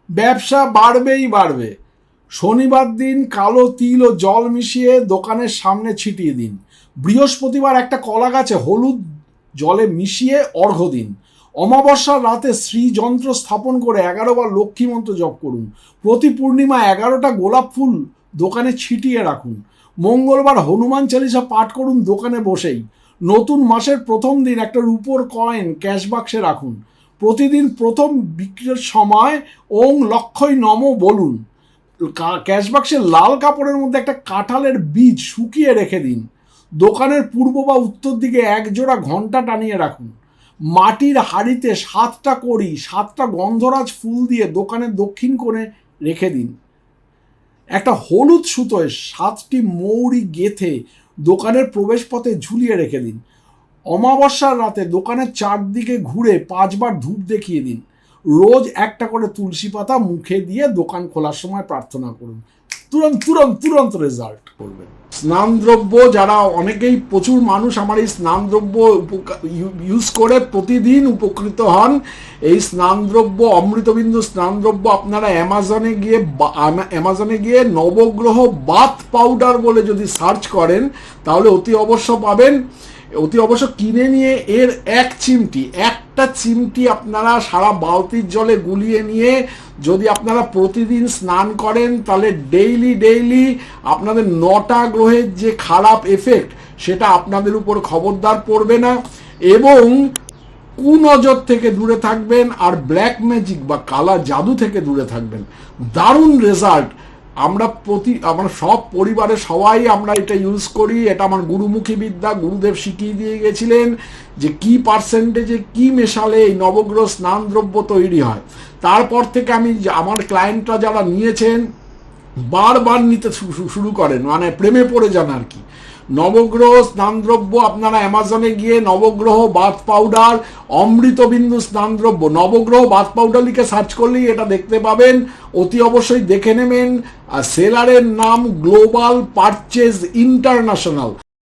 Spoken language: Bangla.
ব্যবসা বাড়বেই বাড়বে। শনিবার দিন কালো তিল ও জল মিশিয়ে দোকানের সামনে ছিটিয়ে দিন। বৃহস্পতিবার একটা কলা গাছে হলুদ জলে মিশিয়ে অর্ঘ্য দিন। অমাবস্যার রাতে শ্রীযন্ত্র স্থাপন করে 11 বার লক্ষ্মী মন্ত্র জপ করুন। প্রতি পূর্ণিমা 11টা গোলাপ ফুল দোকানে ছিটিয়ে রাখুন। মঙ্গলবার হনুমান চালিসা পাঠ করুন দোকানে বসেই। নতুন মাসের প্রথম দিন একটা রূপোর কয়েন ক্যাশ বাক্সে রাখুন। প্রতিদিন প্রথম বিক্রির সময় ওং লক্ষই নম বলুন। ক্যাশ বাক্সের লাল কাপড়ের মধ্যে একটা কাঁঠালের বীজ শুকিয়ে রেখে দিন। দোকানের পূর্ব বা উত্তর দিকে একজোড়া ঘন্টা টানিয়ে রাখুন। মাটির হাঁড়িতে 7টা কড়ি 7টা গন্ধরাজ ফুল দিয়ে দোকানের দক্ষিণ কোণে রেখে দিন। একটা হলুদ সুতোয় 7টি মৌরি গেথে দোকানের প্রবেশপথে ঝুলিয়ে রেখে দিন। অমাবস্যার রাতে দোকানের চারদিকে ঘুরে 5বার ধূপ দেখিয়ে দিন। রোজ একটা করে তুলসী পাতা মুখে দিয়ে দোকান খোলার সময় প্রার্থনা করুন। তুরন্ত তুরন্ত তুরন্ত রেজাল্ট করবেন। স্নানদ্রব্য যারা অনেকেই প্রচুর মানুষ আমার এই স্নানদ্রব্য ইউজ করে প্রতিদিন উপকৃত হন। এই স্নানদ্রব্য অমৃতবিন্দু স্নানদ্রব্য আপনারা অ্যামাজনে গিয়ে নবগ্রহ বাথ পাউডার বলে যদি সার্চ করেন তাহলে অতি অবশ্য পাবেন। অতি অবশ্য কিনে নিয়ে এর একটা চিমটি আপনারা সারা বালতির জলে গুলিয়ে নিয়ে যদি আপনারা প্রতিদিন স্নান করেন তাহলে ডেইলি আপনাদের 9টা গ্রহের যে খারাপ এফেক্ট সেটা আপনাদের উপর খবরদার পড়বে না এবং কুনজর থেকে দূরে থাকবেন আর ব্ল্যাক ম্যাজিক বা কালা জাদু থেকে দূরে থাকবেন। দারুণ রেজাল্ট। আমরা সব পরিবারে সবাই আমরা এটা ইউজ করি। এটা আমার গুরুমুখী বিদ্যা, গুরুদেব শিখিয়ে দিয়ে গেছিলেন যে কি পার্সেন্টেজে কি মেশালে এই নবগ্রহ স্নান দ্রব্য তৈরি হয়। তারপর থেকে আমি আমার ক্লায়েন্টরা যারা নিয়েছেন বারবার নিতে শুরু করেন, মানে প্রেমে পড়ে যান আর কি। নবগ্রহ স্নানদ্রব্য আপনারা অ্যামাজনে গিয়ে নবগ্রহ বাথ পাউডার অমৃতবিন্দু স্নানদ্রব্য নবগ্রহ বাথ পাউডার লিখে সার্চ করলেই এটা দেখতে পাবেন। অতি অবশ্যই দেখে নেবেন। আর সেলারের নাম গ্লোবাল পারচেজ ইন্টারন্যাশনাল।